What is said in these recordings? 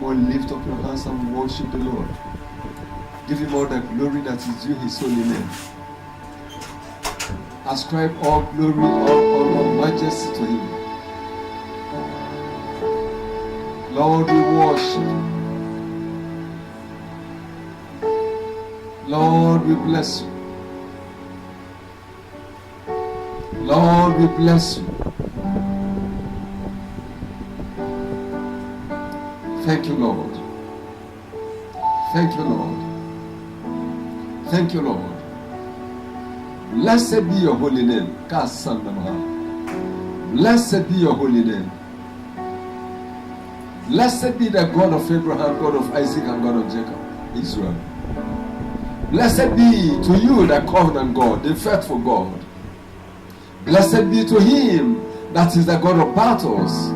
on, lift up your hands and worship the Lord. Give him all the glory that is due his holy name. Ascribe all glory, all honor, majesty to him. Lord, we worship. Lord, we bless you. Lord, we bless you. Thank you, Lord. Thank you, Lord. Thank you, Lord. Blessed be your holy name. Blessed be your holy name. Blessed be the God of Abraham, God of Isaac, and God of Jacob, Israel. Blessed be to you the covenant God, the faithful God. Blessed be to him that is the God of battles.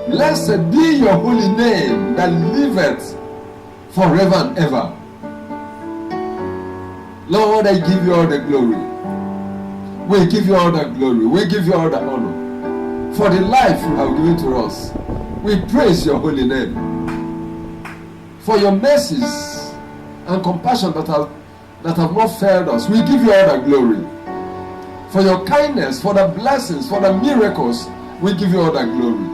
Blessed be your holy name that liveth forever and ever. Lord, I give you all the glory. We give you all the glory. We give you all the honor. For the life you have given to us, we praise your holy name. For your mercies and compassion that have not failed us, we give you all the glory. For your kindness, for the blessings, for the miracles, we give you all the glory.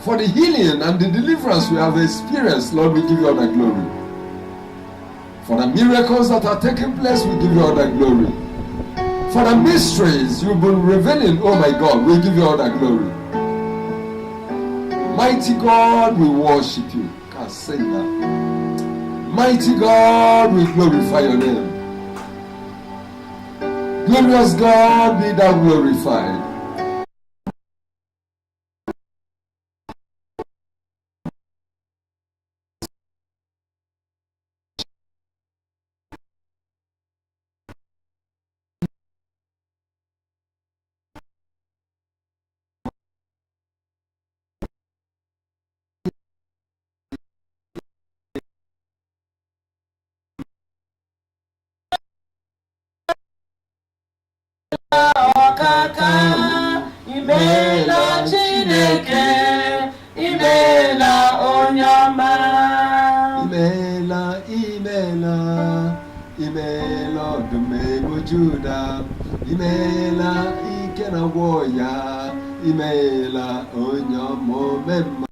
For the healing and the deliverance we have experienced, Lord, we give you all the glory. For the miracles that are taking place, we give you all the glory. For the mysteries you've been revealing, oh my God, we give you all the glory. Mighty God, we worship you. Can't say that. Mighty God, we glorify your name. Glorious God, be thou glorified. Imela Chineke, Imela Onyama, Imela, Imela, Imela Dumego Judah, Imela Ikena Woya, Imela Onyamo Mema.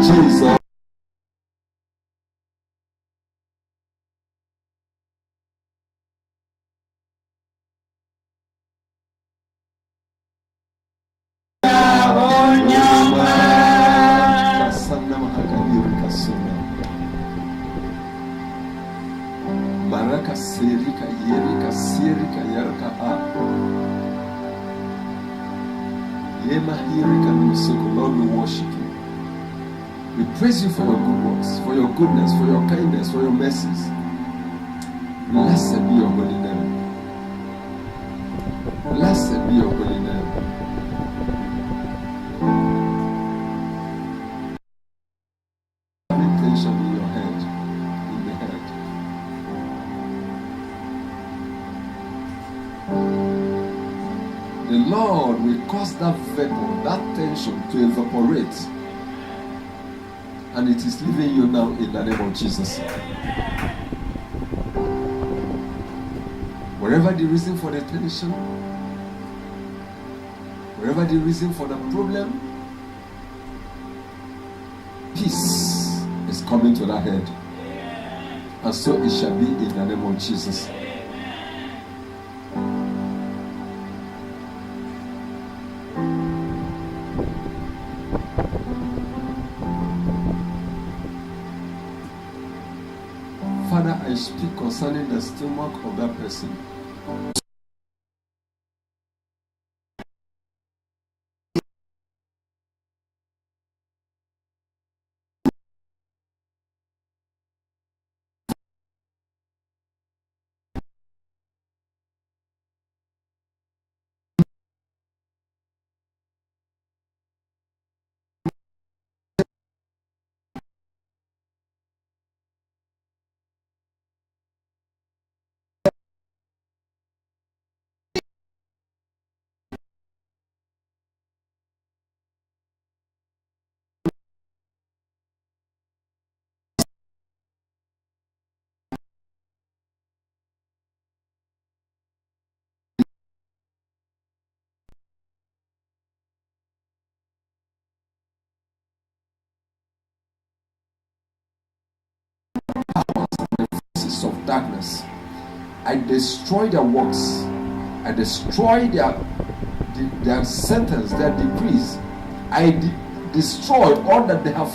Jesus. Maraka serika yerika sirika yarka a Lord, we worship you. We praise you for your good works, for your goodness, for your kindness, for your mercies. Blessed be your holy name. Blessed be your holy name. Intention in your head, in the head. The Lord will cause that vapor, that tension to evaporate. And it is leaving you now in the name of Jesus. Wherever the reason for the tension, wherever the reason for the problem, peace is coming to that head. And so it shall be in the name of Jesus. Father, I speak concerning the stomach of that person. Of darkness, I destroy their works, I destroy their sentence, their decrees. I destroy all that they have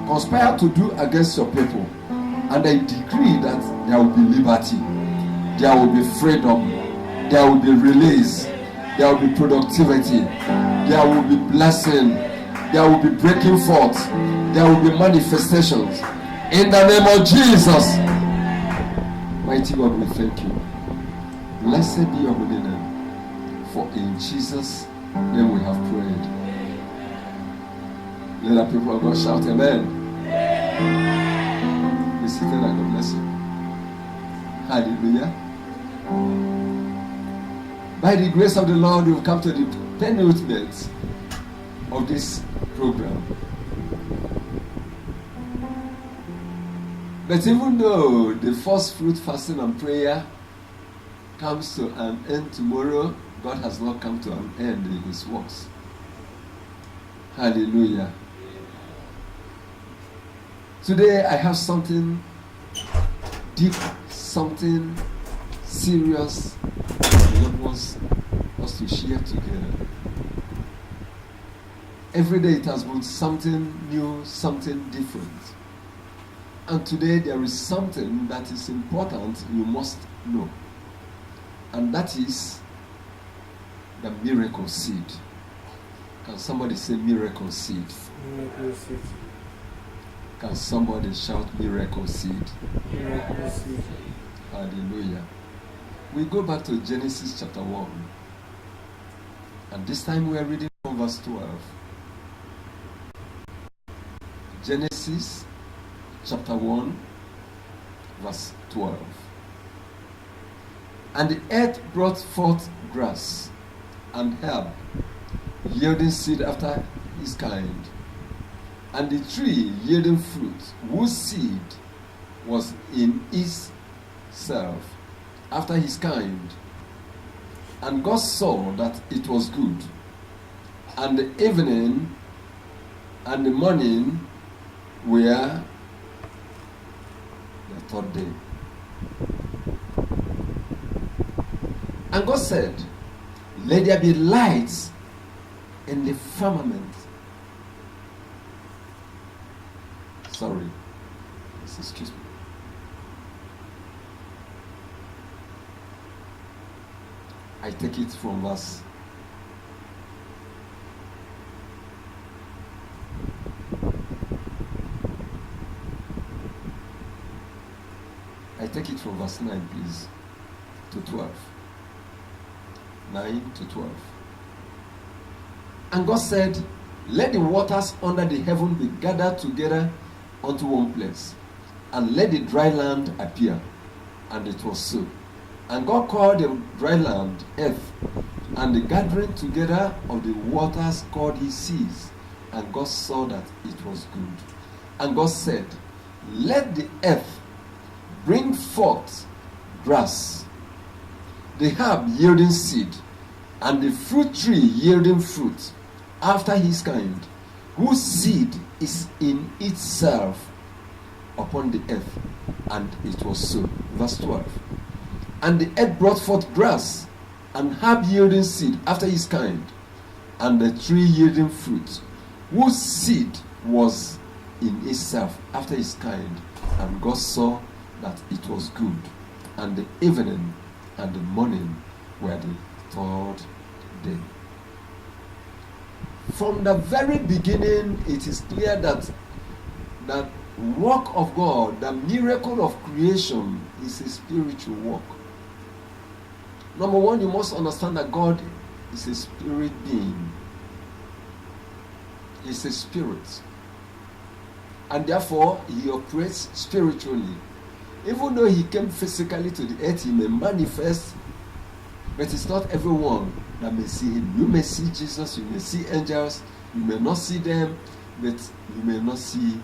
conspired to do against your people, and I decree that there will be liberty, there will be freedom, there will be release, there will be productivity, there will be blessing, there will be breaking forth, there will be manifestations in the name of Jesus. Mighty God, we thank you. Blessed be your holy name. For in Jesus' name we have prayed. Let the people of God shout amen. Be seated and God bless you. Hallelujah. By the grace of the Lord, we've come to the penultimate of this program. But even though the first fruit fasting and prayer comes to an end tomorrow, God has not come to an end in his works. Hallelujah. Today I have something deep, something serious the Lord wants us to share together. Every day it has been something new, something different. And today there is something that is important you must know. And that is the miracle seed. Can somebody say miracle seed? Miracle seed. Can somebody shout miracle seed? Miracle seed. Hallelujah. We go back to Genesis chapter 1. And this time we are reading from verse 12. Genesis chapter 1, verse 12. And the earth brought forth grass and herb, yielding seed after his kind, and the tree yielding fruit, whose seed was in itself after his kind. And God saw that it was good. And the evening and the morning were the third day. And God said, let there be lights in the firmament. Sorry. Excuse me. I take it from verse take it from verse 9, please, to 12. 9 to 12. And God said, let the waters under the heaven be gathered together unto one place, and let the dry land appear. And it was so. And God called the dry land earth, and the gathering together of the waters called he seas. And God saw that it was good. And God said, let the earth bring forth grass, the herb yielding seed, and the fruit tree yielding fruit after his kind, whose seed is in itself upon the earth. And it was so. Verse 12. And the earth brought forth grass, and herb yielding seed after his kind, and the tree yielding fruit, whose seed was in itself after his kind. And God saw that it was good. And the evening and the morning were the third day. From the very beginning, it is clear that that work of God, the miracle of creation, is a spiritual work. Number one, you must understand that God is a spirit being. He's a spirit. And therefore, he operates spiritually. Even though he came physically to the earth, he may manifest, but it's not everyone that may see him. You may see Jesus, you may see angels, you may not see them, but you may not see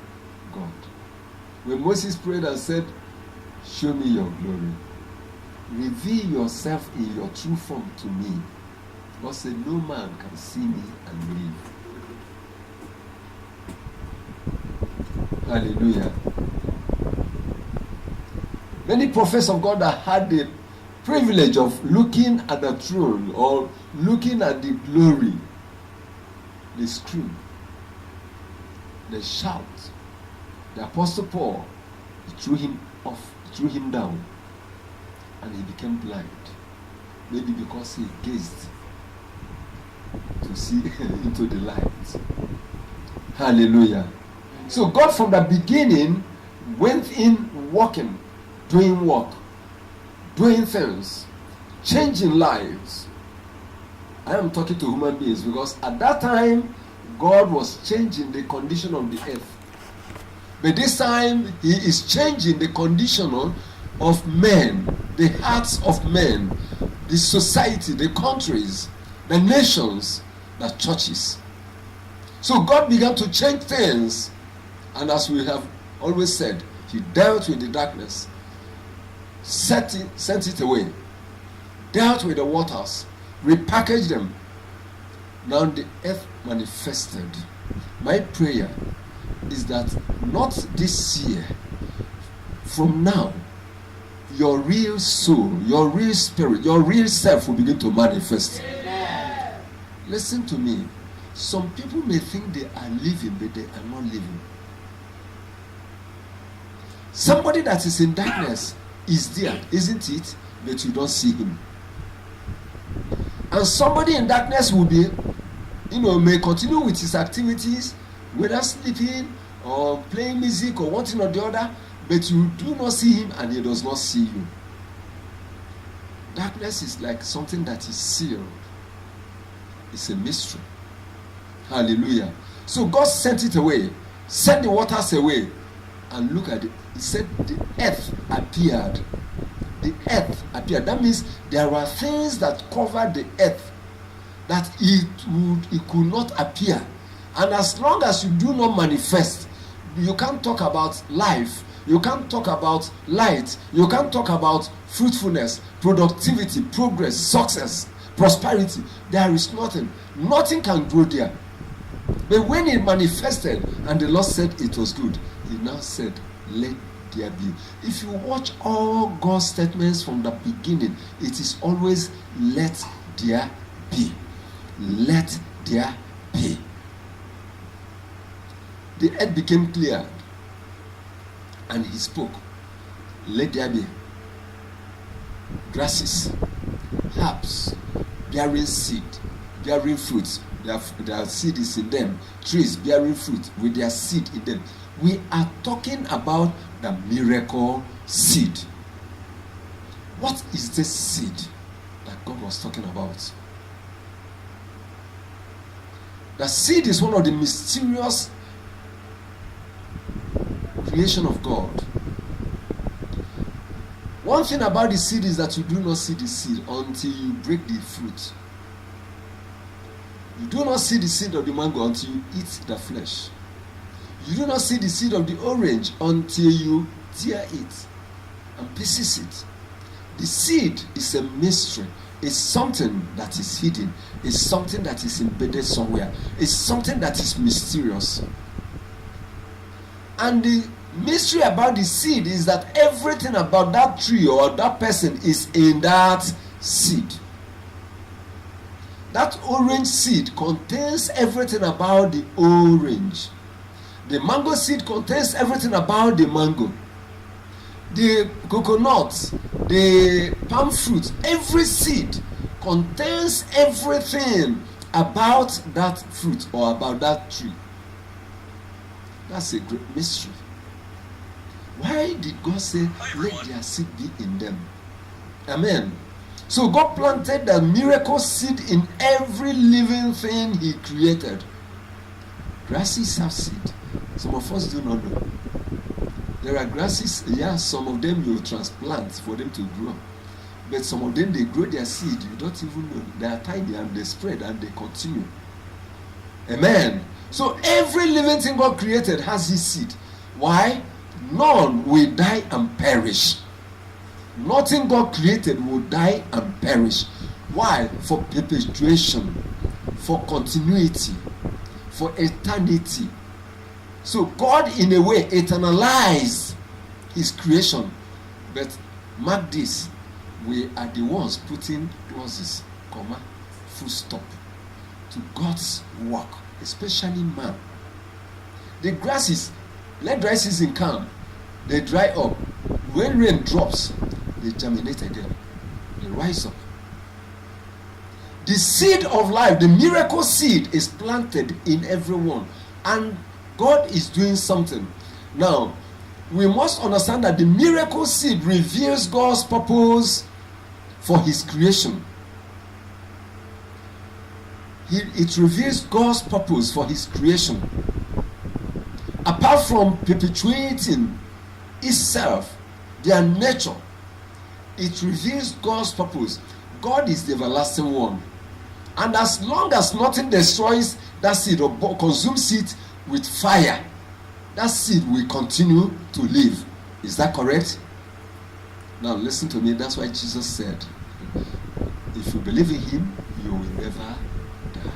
God. When Moses prayed and said, show me your glory, reveal yourself in your true form to me, God said, no man can see me and live. Hallelujah. Many prophets of God that had the privilege of looking at the throne or looking at the glory, they scream, they shout. The Apostle Paul, he threw him down, and he became blind. Maybe because he gazed to see into the light. Hallelujah. So God from the beginning went in working, doing work, doing things, changing lives. I am talking to human beings because at that time, God was changing the condition of the earth. But this time, he is changing the condition of men, the hearts of men, the society, the countries, the nations, the churches. So God began to change things. And as we have always said, he dealt with the darkness, sent it away, dealt with the waters, repackaged them. Now the earth manifested. My prayer is that not this year, from now, your real soul, your real spirit, your real self will begin to manifest. Amen. Listen to me. Some people may think they are living, but they are not living. Somebody that is in darkness is there, isn't it? But you don't see him. And somebody in darkness will be, may continue with his activities, whether sleeping or playing music or one thing or the other, but you do not see him and he does not see you. Darkness is like something that is sealed. It's a mystery. Hallelujah. So God sent it away, sent the waters away, and look at it. He said the earth appeared. The earth appeared. That means there are things that cover the earth that it could not appear. And as long as you do not manifest, you can't talk about life, you can't talk about light, you can't talk about fruitfulness, productivity, progress, success, prosperity. There is nothing. Nothing can grow there. But when it manifested and the Lord said it was good, he now said, let there be. If you watch all God's statements from the beginning, it is always let there be. Let there be. The earth became clear, and he spoke, let there be grasses, herbs, bearing seed, bearing fruits. Their seed is in them. Trees bearing fruit with their seed in them. We are talking about the miracle seed. What is this seed that God was talking about? The seed is one of the mysterious creation of God. One thing about the seed is that you do not see the seed until you break the fruit. You do not see the seed of the mango until you eat the flesh. You do not see the seed of the orange until you tear it and pieces it. The seed is a mystery. It's something that is hidden. It's something that is embedded somewhere. It's something that is mysterious. And the mystery about the seed is that everything about that tree or that person is in that seed. That orange seed contains everything about the orange. The mango seed contains everything about the mango. The coconut, the palm fruit, every seed contains everything about that fruit or about that tree. That's a great mystery. Why did God say, let their seed be in them? Amen. So God planted the miracle seed in every living thing He created. Grasses have seed. Some of us do not know. There are grasses, some of them you transplant for them to grow. But some of them, they grow their seed. You don't even know. They are tiny and they spread and they continue. Amen. So every living thing God created has His seed. Why? None will die and perish. Nothing God created will die and perish. Why? For perpetuation, for continuity, for eternity. So God, in a way, eternalized His creation. But mark this, we are the ones putting clauses, comma, full stop to God's work, especially man. The grasses, let dry season come, they dry up. When rain drops, they germinate again. They rise up. The seed of life, the miracle seed, is planted in everyone. And God is doing something. Now, we must understand that the miracle seed reveals God's purpose for His creation. It reveals God's purpose for His creation. Apart from perpetuating itself, their nature, it reveals God's purpose. God is the everlasting one. And as long as nothing destroys that seed or consumes it with fire, that seed will continue to live. Is that correct? Now listen to me. That's why Jesus said, if you believe in Him, you will never die.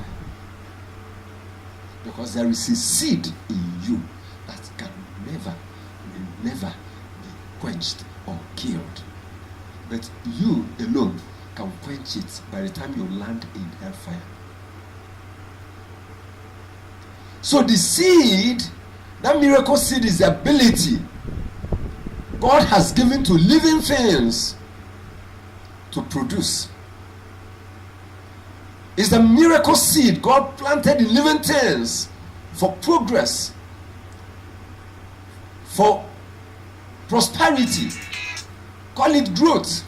Because there is a seed in you that can will never be quenched or killed. But you alone can quench it by the time you land in hellfire. So the seed, that miracle seed, is the ability God has given to living things to produce. It's the miracle seed God planted in living things for progress, for prosperity. Call it growth.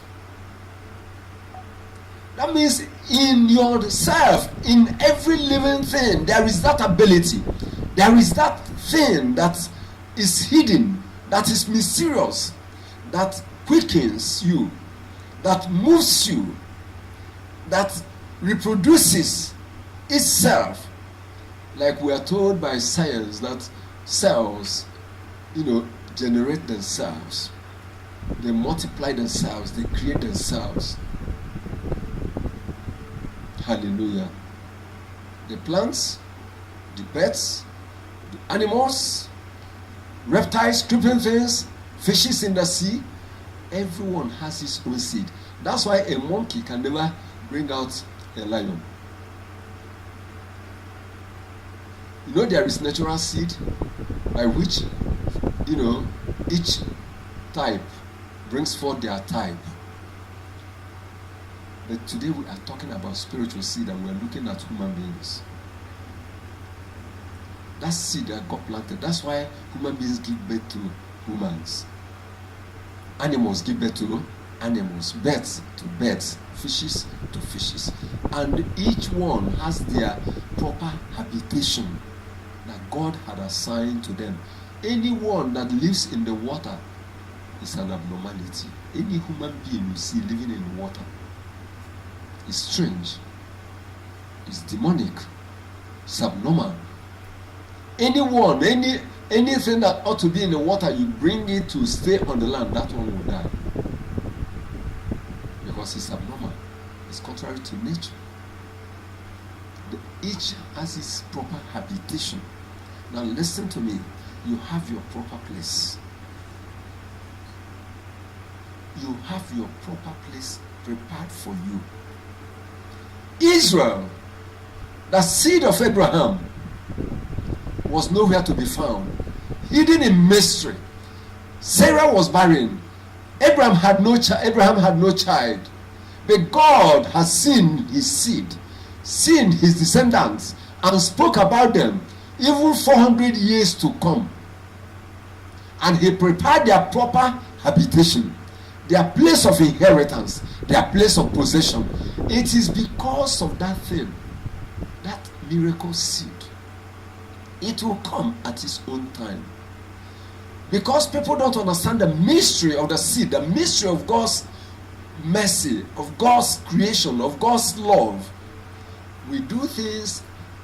That means in yourself, in every living thing, there is that ability. There is that thing that is hidden, that is mysterious, that quickens you, that moves you, that reproduces itself. Like we are told by science that cells, generate themselves. They multiply themselves, they create themselves. Hallelujah. The plants, the birds, the animals, reptiles, creeping things, fishes in the sea, everyone has his own seed. That's why a monkey can never bring out a lion. There is natural seed by which, each type brings forth their type. But today we are talking about spiritual seed and we are looking at human beings. That seed that got planted. That's why human beings give birth to humans. Animals give birth to animals, birds to birds, fishes to fishes. And each one has their proper habitation that God had assigned to them. Anyone that lives in the water is an abnormality. Any human being you see living in water is strange, is demonic, is abnormal. Anyone, anything that ought to be in the water, you bring it to stay on the land, that one will die. Because it's abnormal. It's contrary to nature. Each has its proper habitation. Now listen to me. You have your proper place. You have your proper place prepared for you. Israel, the seed of Abraham, was nowhere to be found, hidden in mystery. Sarah was barren. Abraham had no child. But God has seen his seed, seen his descendants, and spoke about them even 400 years to come. And he prepared their proper habitation, their place of inheritance, their place of possession. It is because of that thing, that miracle seed. It will come at its own time. Because people don't understand the mystery of the seed, the mystery of God's mercy, of God's creation, of God's love. We do things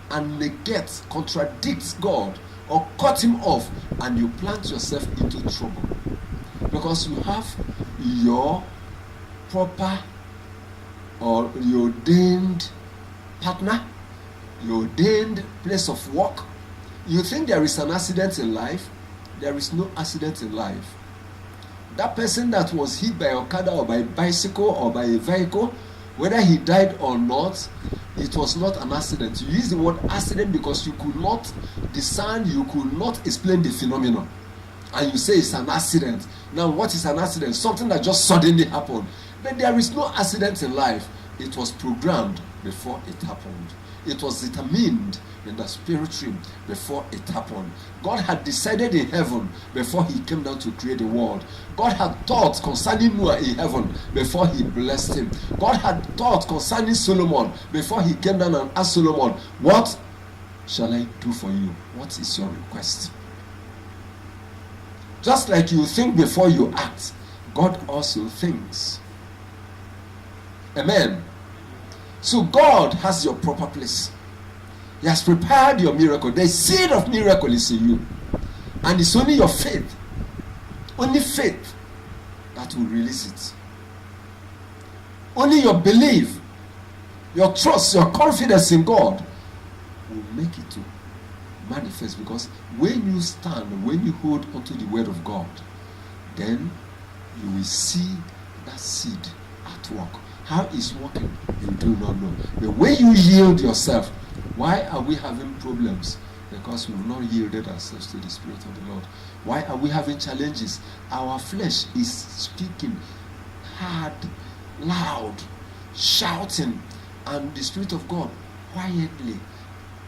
and negate, contradict God, or cut him off, and you plant yourself into trouble. Because you have your proper or your ordained partner, your ordained place of work. You think there is an accident in life? There is no accident in life. That person that was hit by Okada or by a bicycle or by a vehicle, whether he died or not, it was not an accident. You use the word accident because you could not discern, you could not explain the phenomenon. And you say it's an accident. Now, what is an accident? Something that just suddenly happened. But there is no accident in life. It was programmed before it happened. It was determined in the spirit realm before it happened. God had decided in heaven before he came down to create the world. God had thought concerning Noah in heaven before he blessed him. God had thought concerning Solomon before he came down and asked Solomon, what shall I do for you? What is your request? Just like you think before you act, God also thinks. Amen. So God has your proper place. He has prepared your miracle. The seed of miracle is in you. And it's only your faith, only faith, that will release it. Only your belief, your trust, your confidence in God will make it to manifest. Because when you stand, when you hold onto the word of God, then you will see that seed at work. How it's working, you do not know. But when you yield yourself, why are we having problems? Because we've not yielded ourselves to the Spirit of the Lord. Why are we having challenges? Our flesh is speaking hard, loud, shouting, and the Spirit of God quietly.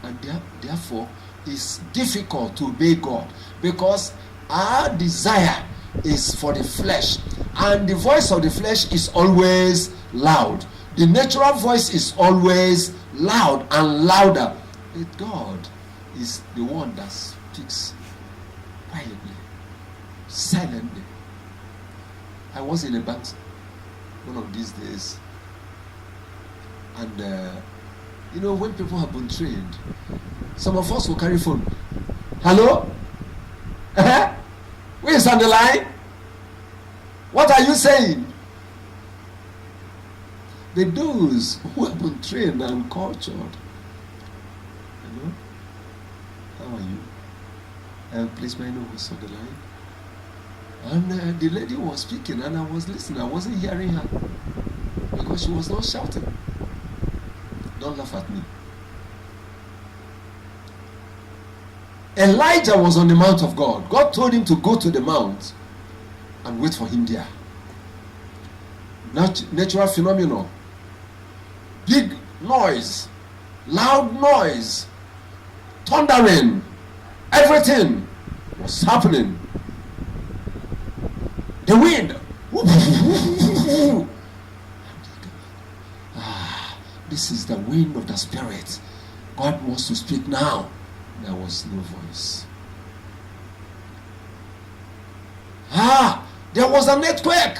And therefore, it's difficult to obey God because our desire is for the flesh, and the voice of the flesh is always loud. The natural voice is always loud and louder. But God is the one that speaks quietly, silently. I was in a bank one of these days, and when people have been trained, some of us will carry phone. Hello? Who is on the line? What are you saying? But those who have been trained and cultured, how are you? Please, may I know who's on the line? And the lady was speaking, and I was listening. I wasn't hearing her because she was not shouting. Don't laugh at me. Elijah was on the mount of God. God told him to go to the mount and wait for him there. Natural phenomenon. Big noise, loud noise, thundering, everything was happening. The wind, Woo! This is the wind of the Spirit. God wants to speak now. There was no voice. There was an earthquake.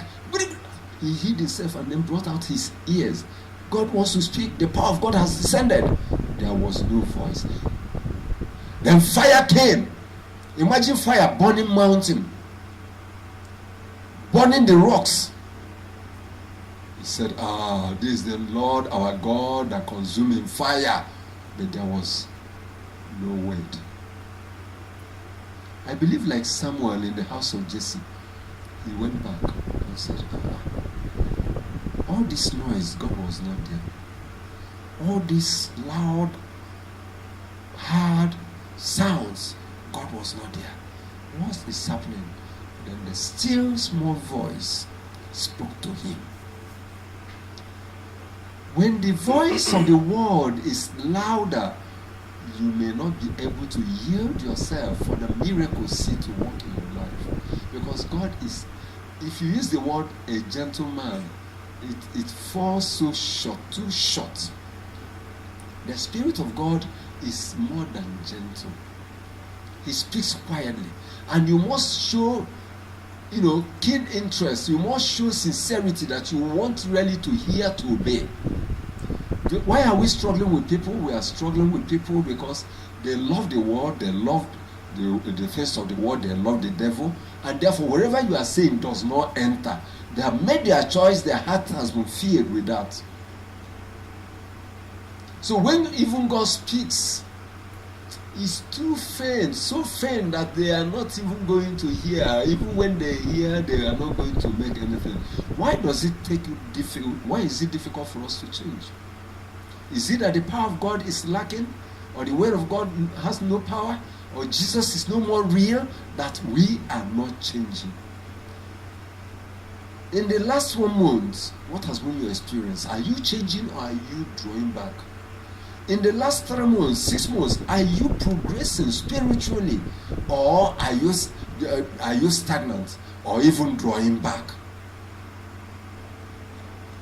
He hid himself and then brought out his ears. God wants to speak. The power of God has descended. There was no voice. Then fire came. Imagine fire burning mountain, burning the rocks. He said, this is the Lord our God that consuming fire. But there was no word. I believe like Samuel in the house of Jesse, he went back and said, all this noise, God was not there. All these loud, hard sounds, God was not there. What is happening? Then the still small voice spoke to him. When the voice of the world is louder, you may not be able to yield yourself for the miracle seed to work in your life. Because God is, if you use the word a gentleman, it falls so short, too short. The Spirit of God is more than gentle. He speaks quietly. And you must show, keen interest. You must show sincerity that you want really to hear, to obey. Why are we struggling with people? We are struggling with people because they love the world, they love the face of the world, they love the devil, and therefore whatever you are saying does not enter. They have made their choice, their heart has been filled with that. So when even God speaks, it's too faint, so faint that they are not even going to hear. Even when they hear, they are not going to make anything. Why does it take you difficult? Why is it difficult for us to change? Is it that the power of God is lacking, or the word of God has no power, or Jesus is no more real, that we are not changing? In the last 1 month, what has been your experience? Are you changing or are you drawing back? In the last 3 months, 6 months, are you progressing spiritually, or are you stagnant, or even drawing back?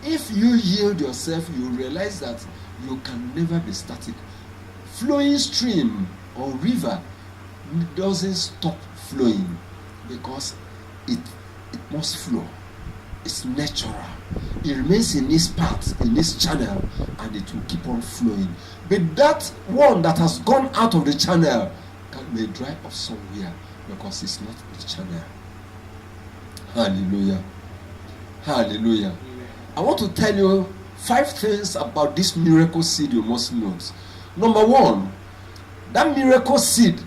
If you yield yourself, you realize that you can never be static. Flowing stream or river doesn't stop flowing because it must flow. It's natural. It remains in this path, in this channel, and it will keep on flowing. But that one that has gone out of the channel may dry up somewhere because it's not the channel. Hallelujah. Hallelujah. I want to tell you 5 things about this miracle seed you must note. Number 1, that miracle seed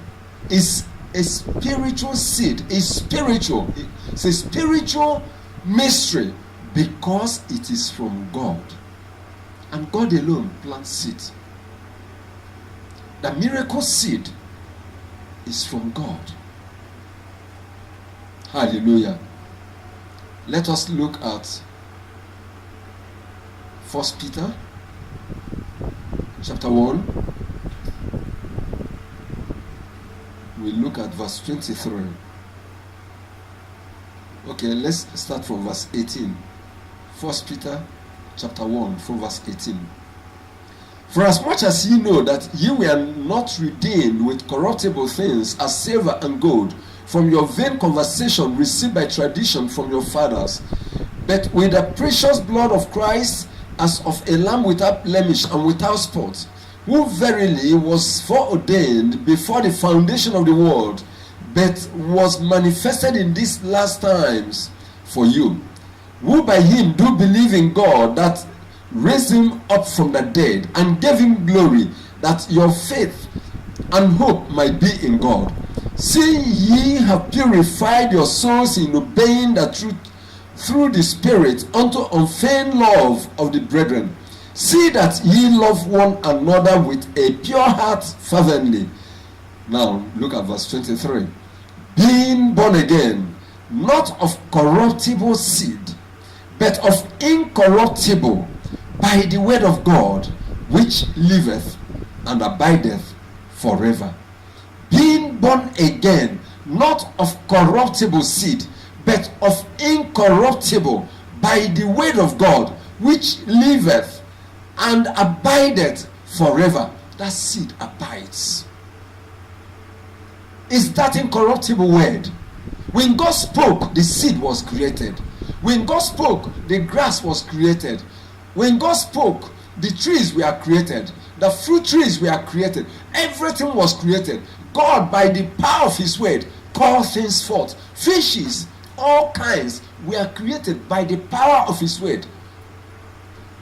is a spiritual seed. It's spiritual. It's a spiritual mystery because it is from God. And God alone plants seed. The miracle seed is from God. Hallelujah. Let us look at 1 Peter chapter 1. We look at verse 23. Okay, let's start from verse 18. 1 Peter chapter 1 from verse 18. For as much as ye know that ye were not redeemed with corruptible things as silver and gold from your vain conversation received by tradition from your fathers, but with the precious blood of Christ as of a lamb without blemish and without spot, who verily was foreordained before the foundation of the world, but was manifested in these last times for you, who by him do believe in God that raised him up from the dead and gave him glory, that your faith and hope might be in God. Seeing ye have purified your souls in obeying the truth through the Spirit unto unfeigned love of the brethren. See that ye love one another with a pure heart fervently. Now look at verse 23. Being born again, not of corruptible seed, but of incorruptible, by the word of God, which liveth and abideth forever. Being born again, not of corruptible seed, but of incorruptible, by the word of God, which liveth and abideth forever. That seed abides. Is that incorruptible word? When God spoke, the seed was created. When God spoke, the grass was created. When God spoke, the trees were created. The fruit trees were created. Everything was created. God, by the power of his word, called things forth. Fishes, all kinds, were created by the power of his word.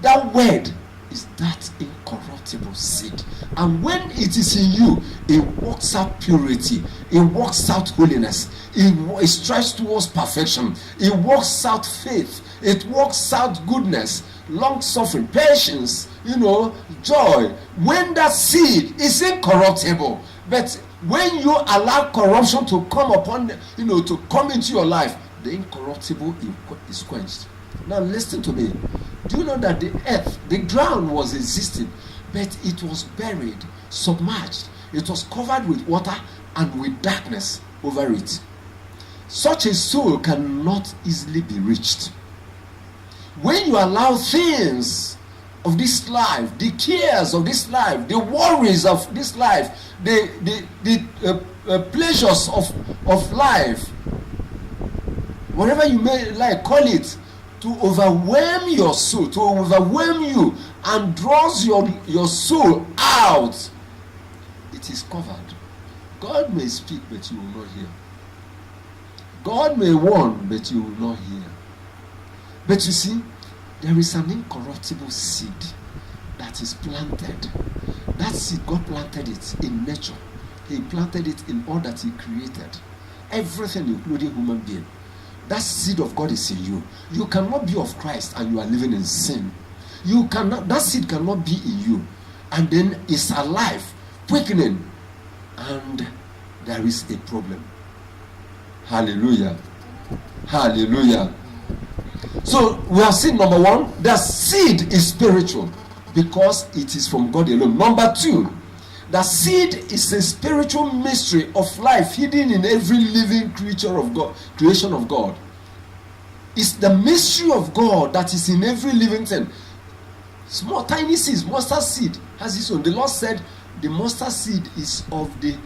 That word is that incorruptible seed. And when it is in you, it works out purity. It works out holiness. It strives towards perfection. It works out faith. It works out goodness, long suffering, patience, joy. When that seed is incorruptible, but when you allow corruption to come upon, to come into your life, the incorruptible is quenched. Now listen to me. Do you know that the earth, the ground was existing, but it was buried, submerged. It was covered with water and with darkness over it. Such a soul cannot easily be reached. When you allow things of this life, the cares of this life, the worries of this life, the pleasures of life, whatever you may like call it, to overwhelm your soul, to overwhelm you, and draws your soul out, it is covered. God may speak, but you will not hear. God may warn, but you will not hear. But you see, there is an incorruptible seed that is planted. That seed, God planted it in nature. He planted it in all that he created. Everything, including human being. That seed of God is in you. You cannot be of Christ and you are living in sin. You cannot. That seed cannot be in you, and then it's alive, quickening, and there is a problem. Hallelujah. Hallelujah. So we have seen, number one, the seed is spiritual because it is from God alone. Number two, the seed is a spiritual mystery of life hidden in every living creature of God, creation of God. It's the mystery of God that is in every living thing. Small, tiny seeds, mustard seed has its own. The Lord said the mustard seed is of the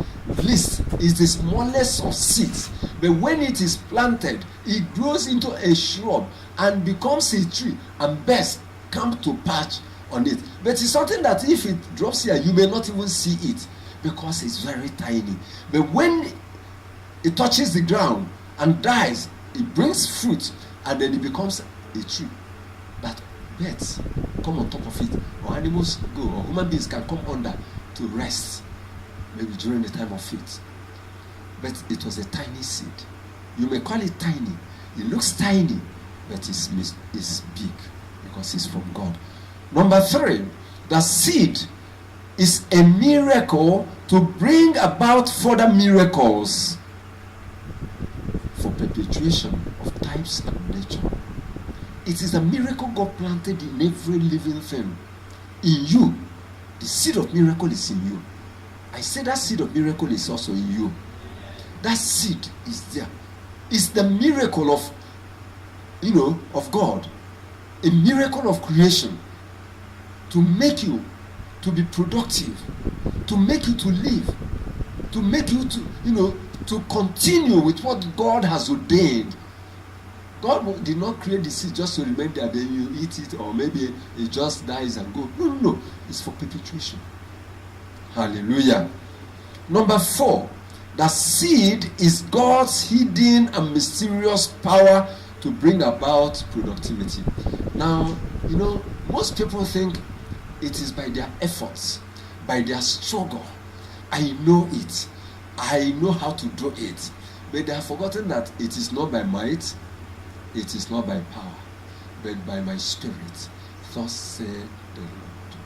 least, is the smallest of seeds. But when it is planted, it grows into a shrub and becomes a tree, and birds come to perch on it. But it's something that if it drops here, you may not even see it because it's very tiny. But when it touches the ground and dies, it brings fruit, and then it becomes a tree that birds come on top of it, or animals go, or human beings can come under to rest, maybe during the time of faith. But it was a tiny seed. You may call it tiny. It looks tiny, but it's big because it's from God. Number three, the seed is a miracle to bring about further miracles for perpetuation of types and nature. It is a miracle God planted in every living thing. In you, the seed of miracle is in you. I say that seed of miracle is also in you. That seed is there. It's the miracle of, of God. A miracle of creation to make you to be productive, to make you to live, to make you to continue with what God has ordained. God did not create the seed just to remain there, then you eat it, or maybe it just dies and go. No. It's for perpetuation. Hallelujah. Number four, the seed is God's hidden and mysterious power to bring about productivity. Now, most people think it is by their efforts, by their struggle. I know it. I know how to do it. But they have forgotten that it is not by might, it is not by power, but by my spirit. Thus said the Lord.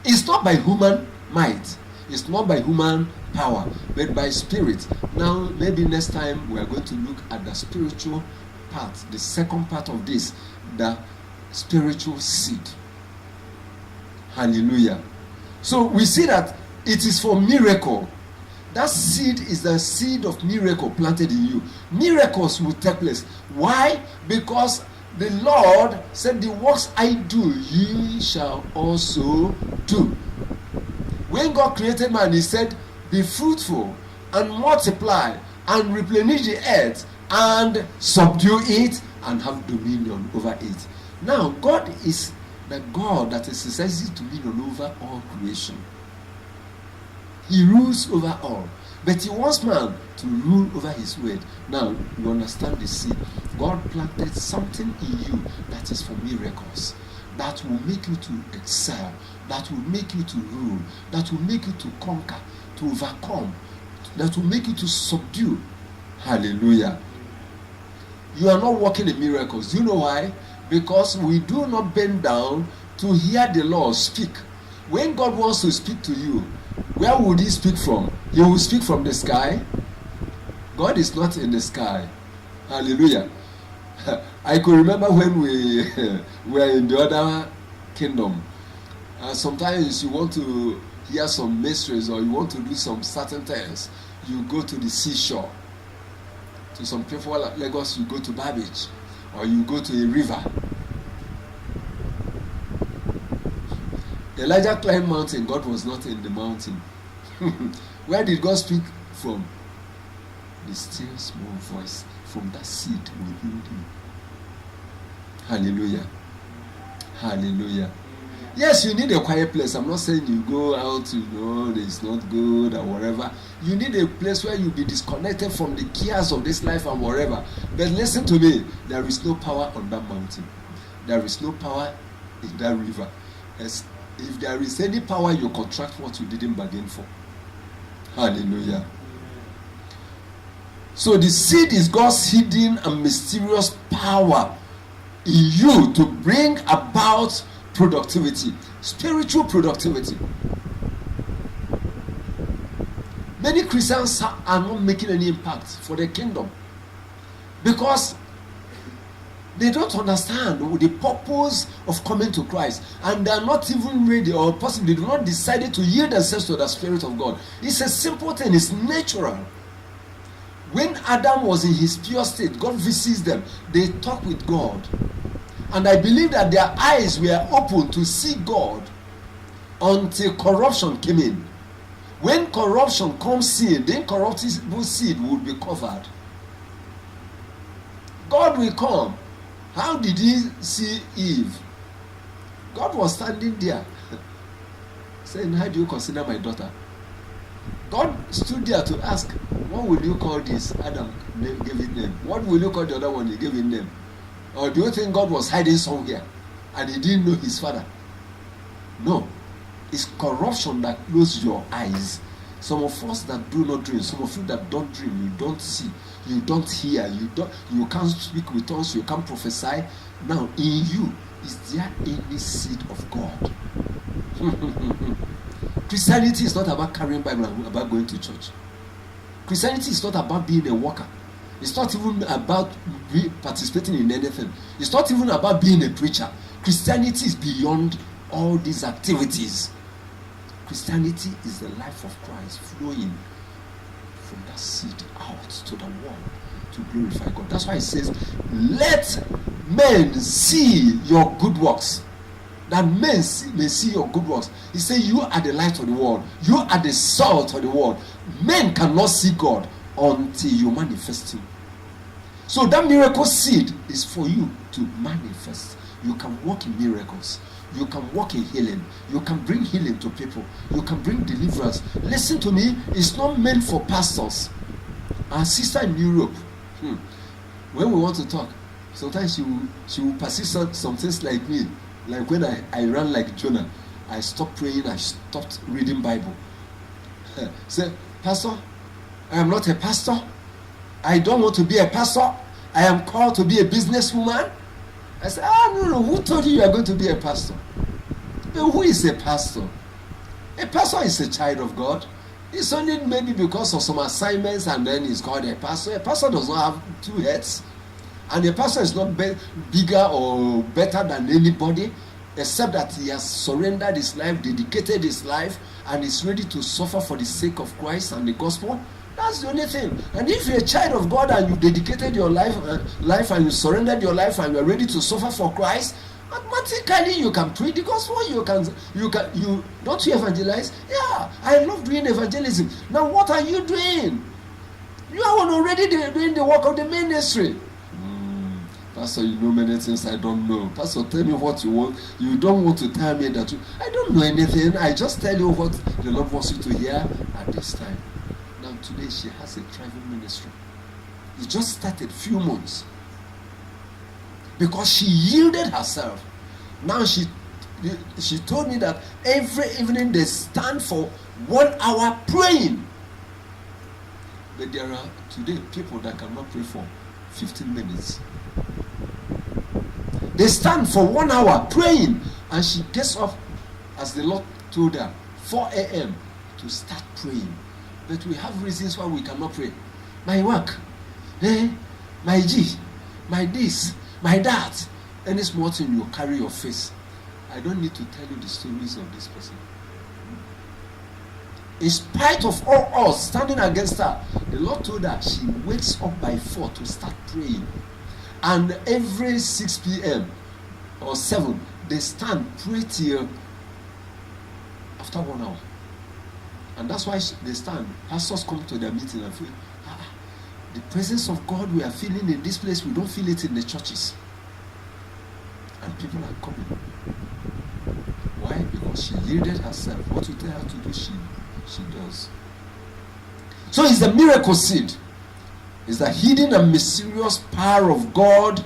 It's not by human might, it's not by human power, but by spirit. Now, maybe next time we are going to look at the spiritual part, the second part of this, the spiritual seed. Hallelujah. So we see that it is for miracle. that seed is the seed of miracle planted in you. Miracles will take place. Why? Because the Lord said, the works I do, ye shall also do. When God created man, he said, be fruitful and multiply and replenish the earth and subdue it and have dominion over it. Now, God is the God that exercises dominion over all creation. He rules over all. But he wants man to rule over his word. Now, you understand the seed. God planted something in you that is for miracles. That will make you to excel. That will make you to rule. That will make you to conquer, to overcome. That will make you to subdue. Hallelujah. You are not walking in miracles. Do you know why? Because we do not bend down to hear the Lord speak. When God wants to speak to you, where would he speak from? He will speak from the sky. God is not in the sky. Hallelujah. I could remember when we were in the other kingdom. Sometimes you want to hear some mysteries or you want to do some certain things. You go to the seashore. To some people like Lagos, you go to Babbage or you go to a river. Elijah climbed mountain. God was not in the mountain. Where did God speak from? The still small voice from that seed will heal him. Hallelujah. Hallelujah. Yes, you need a quiet place. I'm not saying you go out, it's not good or whatever. You need a place where you'll be disconnected from the cares of this life and whatever. But listen to me, there is no power on that mountain. There is no power in that river. If there is any power, you contract what you didn't bargain for. Hallelujah. So the seed is God's hidden and mysterious power in you to bring about productivity, spiritual productivity. Many Christians are not making any impact for the kingdom because they don't understand the purpose of coming to Christ, and they are not even ready, or possibly they do not decide to yield themselves to the Spirit of God. It's a simple thing, it's natural. When Adam was in his pure state, God visits them, they talk with God. And I believe that their eyes were open to see God until corruption came in. When corruption comes in, the incorruptible seed will be covered. God will come. How did he see Eve? God was standing there saying, how do you consider my daughter? God stood there to ask, what will you call this? Adam gave it name. What will you call the other one? He gave it name. Or do you think God was hiding somewhere and he didn't know his father? No. It's corruption that closes your eyes. Some of us that do not dream, some of you that don't dream, you don't see, you don't hear, you can't speak with us, you can't prophesy. Now in you, is there any seed of God? Christianity is not about carrying Bible, about going to church. Christianity is not about being a worker. It's not even about participating in anything. It's not even about being a preacher. Christianity is beyond all these activities. Christianity is the life of Christ flowing from that seed out to the world to glorify God. That's why it says, let men see your good works. That men may see your good works. He says, you are the light of the world. You are the salt of the world. Men cannot see God until you manifest him. So that miracle seed is for you to manifest. You can walk in miracles. You can walk in healing. You can bring healing to people. You can bring deliverance. Listen to me, it's not meant for pastors. Our sister in Europe, when we want to talk, sometimes she will persist some things like me. Like when I ran like Jonah, I stopped praying, I stopped reading Bible. Say, Pastor, I am not a pastor. I don't want to be a pastor. I am called to be a businesswoman. I said, no, who told you are going to be a pastor? Who is a pastor? A pastor is a child of God. It's only maybe because of some assignments and then he's called a pastor. A pastor does not have two heads. And a pastor is not bigger or better than anybody. except that he has surrendered his life, dedicated his life, and is ready to suffer for the sake of Christ and the gospel. That's the only thing. And if you're a child of God and you dedicated your life and you surrendered your life and you're ready to suffer for Christ, automatically you can preach the gospel. You don't you evangelize? Yeah, I love doing evangelism. Now what are you doing? You are already doing the work of the ministry. Pastor, you know many things I don't know. Pastor, tell me what you want. You don't want to tell me that I don't know anything. I just tell you what the Lord wants you to hear at this time. Now today she has a thriving ministry. It just started a few months. Because she yielded herself. Now she told me that every evening they stand for 1 hour praying. But there are today people that cannot pray for 15 minutes. They stand for 1 hour praying, and she gets up, as the Lord told her, 4 a.m. to start praying. But we have reasons why we cannot pray. My work, my G, my this, my that. Any small thing you carry your face. I don't need to tell you the stories of this person. In spite of all odds standing against her, the Lord told her she wakes up by 4 to start praying. And every 6 p.m. or 7, they stand, pray till after 1 hour. And that's why they stand. Pastors come to their meeting and feel, the presence of God we are feeling in this place, we don't feel it in the churches. And people are coming. Why? Because she yielded herself. What you tell her to do, she does. So it's the miracle seed. It's the hidden and mysterious power of God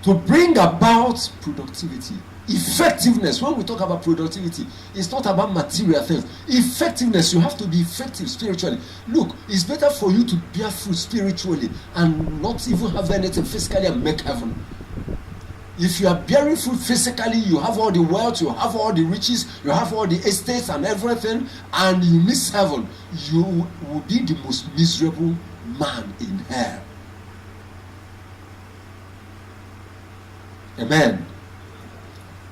to bring about productivity, effectiveness. When we talk about productivity, it's not about material things. Effectiveness, you have to be effective spiritually. Look, it's better for you to bear fruit spiritually and not even have anything physically and make heaven. If you are bearing fruit physically, you have all the wealth, you have all the riches, you have all the estates and everything, and you miss heaven, you will be the most miserable man in hell. Amen.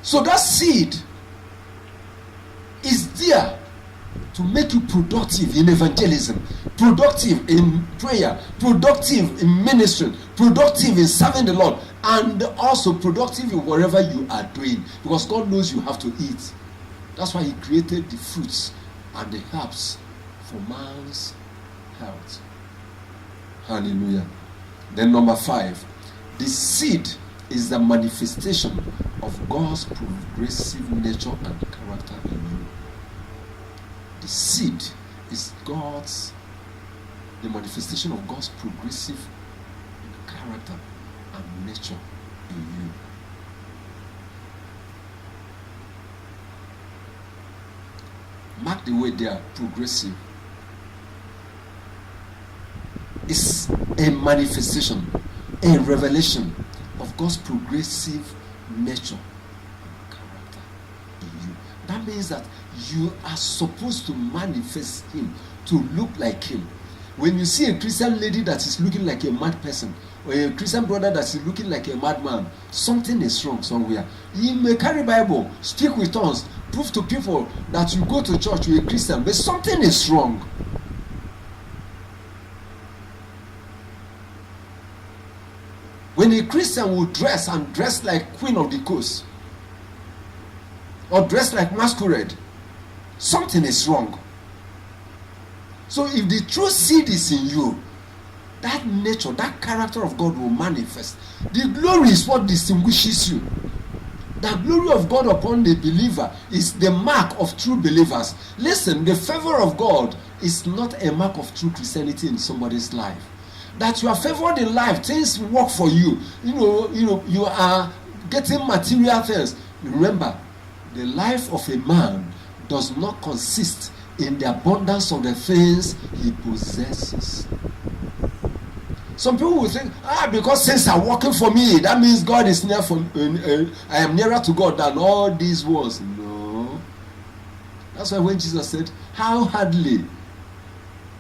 So that seed is there to make you productive in evangelism, productive in prayer, productive in ministry, productive in serving the Lord, and also productive in whatever you are doing, because God knows you have to eat. That's why He created the fruits and the herbs for man's health. Hallelujah. Then number 5, the seed is the manifestation of God's progressive nature and character in you. The seed is the manifestation of God's progressive character and nature in you. Mark the way there, progressive. It's a manifestation, a revelation of God's progressive nature and character in you. That means that you are supposed to manifest Him, to look like Him. When you see a Christian lady that is looking like a mad person, or a Christian brother that is looking like a madman, something is wrong somewhere. You may carry Bible, speak with tongues, prove to people that you go to church, you're a Christian, but something is wrong. When a Christian will dress like Queen of the Coast, or dress like masquerade, something is wrong. So if the true seed is in you, that nature, that character of God will manifest. The glory is what distinguishes you. The glory of God upon the believer is the mark of true believers. Listen, the favor of God is not a mark of true Christianity in somebody's life. That you are favored in life, things work for you. You are getting material things. Remember, the life of a man does not consist in the abundance of the things he possesses. Some people will think, because things are working for me, that means God is near for I am nearer to God than all these ones. No. That's why when Jesus said, how hardly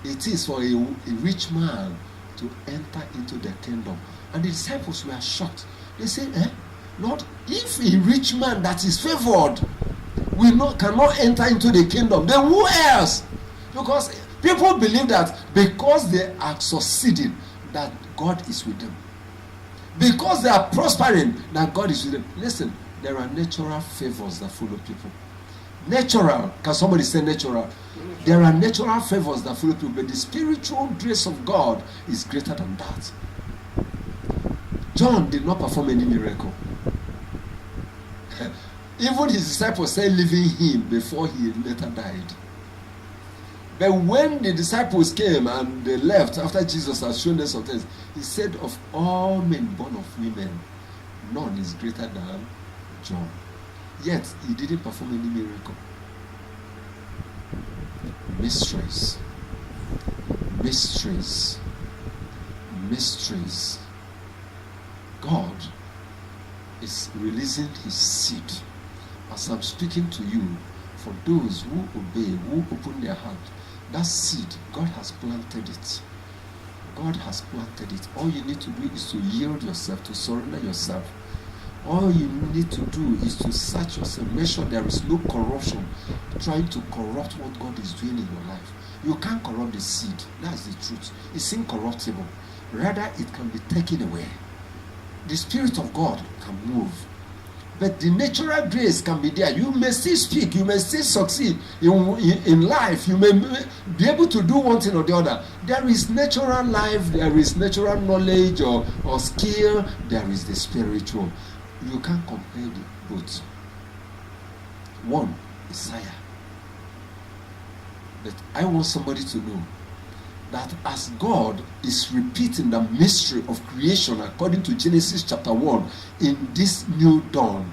it is for a rich man to enter into the kingdom. And the disciples were shocked. They said, Not if a rich man that is favored cannot enter into the kingdom, then who else? Because people believe that because they are succeeding, that God is with them. Because they are prospering, that God is with them. Listen, there are natural favors that follow people. Natural, can somebody say natural? There are natural favors that follow people, but the spiritual grace of God is greater than that. John did not perform any miracle. Even his disciples said leaving him before he later died. But when the disciples came and they left after Jesus had shown them some things, he said, of all men born of women, none is greater than John. Yet he didn't perform any miracle. Mysteries. Mysteries. Mysteries. God is releasing his seed. As I'm speaking to you, for those who obey, who open their heart, that seed, God has planted it. God has planted it. All you need to do is to yield yourself, to surrender yourself. All you need to do is to search yourself, make sure there is no corruption trying to corrupt what God is doing in your life. You can't corrupt the seed. That's the truth. It's incorruptible. Rather, it can be taken away. The Spirit of God can move. But the natural grace can be there. You may still speak, you may still succeed in life. You may be able to do one thing or the other. There is natural life, there is natural knowledge or skill, there is the spiritual. You can't compare the both. One is higher. But I want somebody to know that as God is repeating the mystery of creation according to Genesis chapter 1 in this new dawn,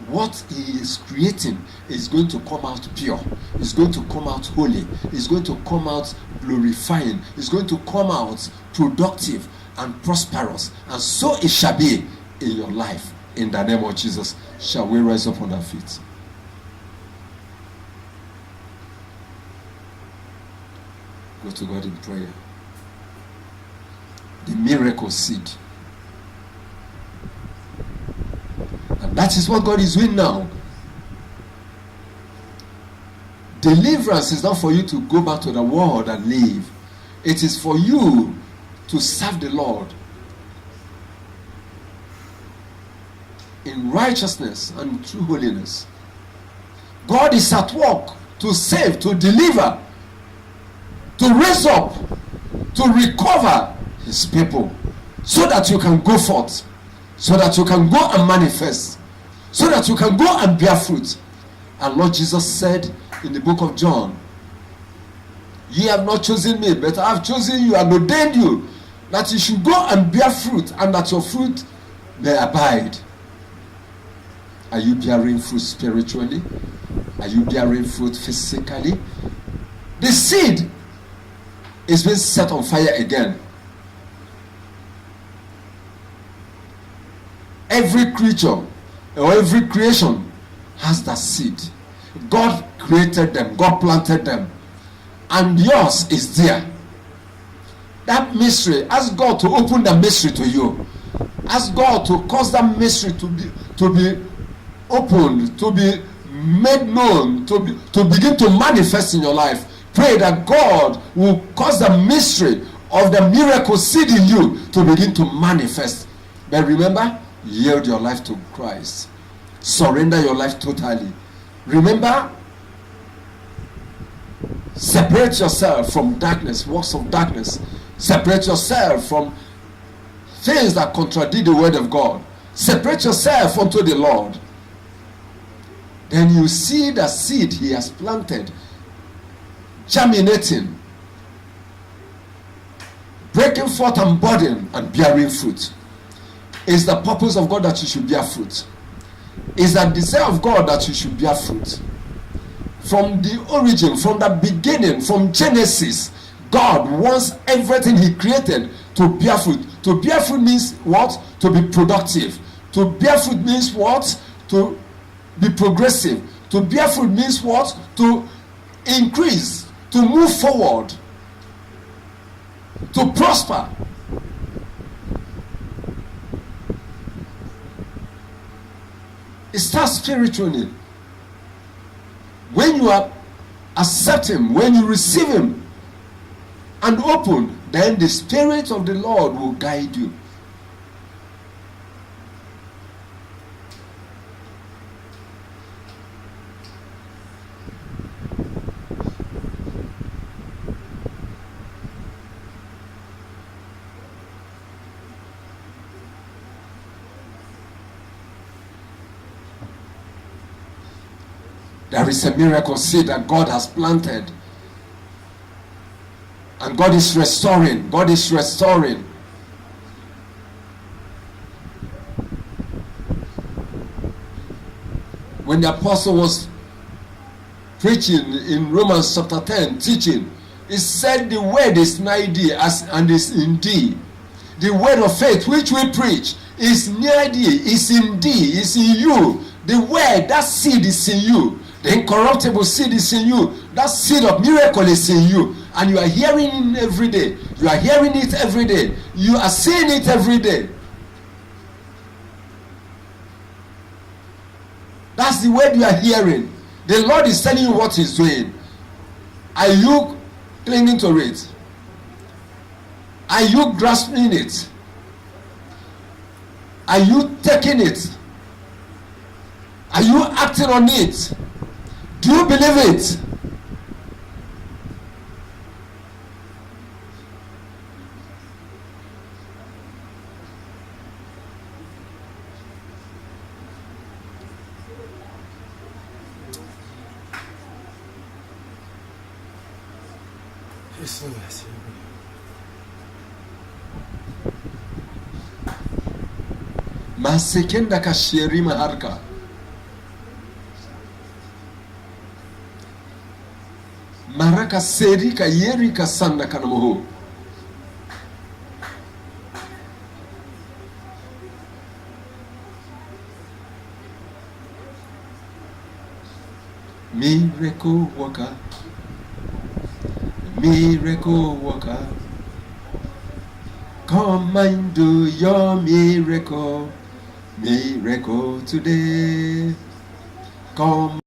what he is creating is going to come out pure, is going to come out holy, is going to come out glorifying, is going to come out productive and prosperous, and so it shall be in your life. In the name of Jesus, shall we rise up on our feet? Go to God in prayer. The miracle seed. And that is what God is doing now. Deliverance is not for you to go back to the world and live. It is for you to serve the Lord in righteousness and true holiness. God is at work to save, to deliver, to raise up, to recover his people, so that you can go forth, so that you can go and manifest, so that you can go and bear fruit. And Lord Jesus said in the book of John, ye have not chosen me, but I have chosen you and ordained you, that you should go and bear fruit, and that your fruit may abide. Are you bearing fruit spiritually? Are you bearing fruit physically? The seed is being set on fire again. Every creature or every creation has that seed. God created them, God planted them, and yours is there. That mystery, ask God to open the mystery to you. Ask God to cause that mystery to be opened, to be made known, to begin to manifest in your life. Pray that God will cause the mystery of the miracle seed in you to begin to manifest. But remember, yield your life to Christ. Surrender your life totally. Remember, separate yourself from darkness, works of darkness. Separate yourself from things that contradict the word of God. Separate yourself unto the Lord. Then you see the seed he has planted germinating, breaking forth and budding and bearing fruit. Is the purpose of God that you should bear fruit? Is the desire of God that you should bear fruit? From the origin, from the beginning, from Genesis, God wants everything he created to bear fruit. To bear fruit means what? To be productive. To bear fruit means what? To be progressive. To bear fruit means what? To increase, to move forward, to prosper. It starts spiritually. When you accept him, when you receive him and open, then the Spirit of the Lord will guide you. There is a miracle seed that God has planted. And God is restoring. God is restoring. When the apostle was preaching in Romans chapter 10, teaching, he said the word is nigh thee and is in thee. The word of faith which we preach is near thee, is in thee, is in you. The word, that seed is in you. The incorruptible seed is in you. That seed of miracle is in you. And you are hearing it every day. You are hearing it every day. You are seeing it every day. That's the word you are hearing. The Lord is telling you what he's doing. Are you clinging to it? Are you grasping it? Are you taking it? Are you acting on it? Do you believe it? Yes, Lord. Yes, Lord. Masekenda kasheri maharka. Maraka serika yerika sanda kanamoho. Miracle worker. Miracle worker. Come and do your miracle. Miracle today. Come.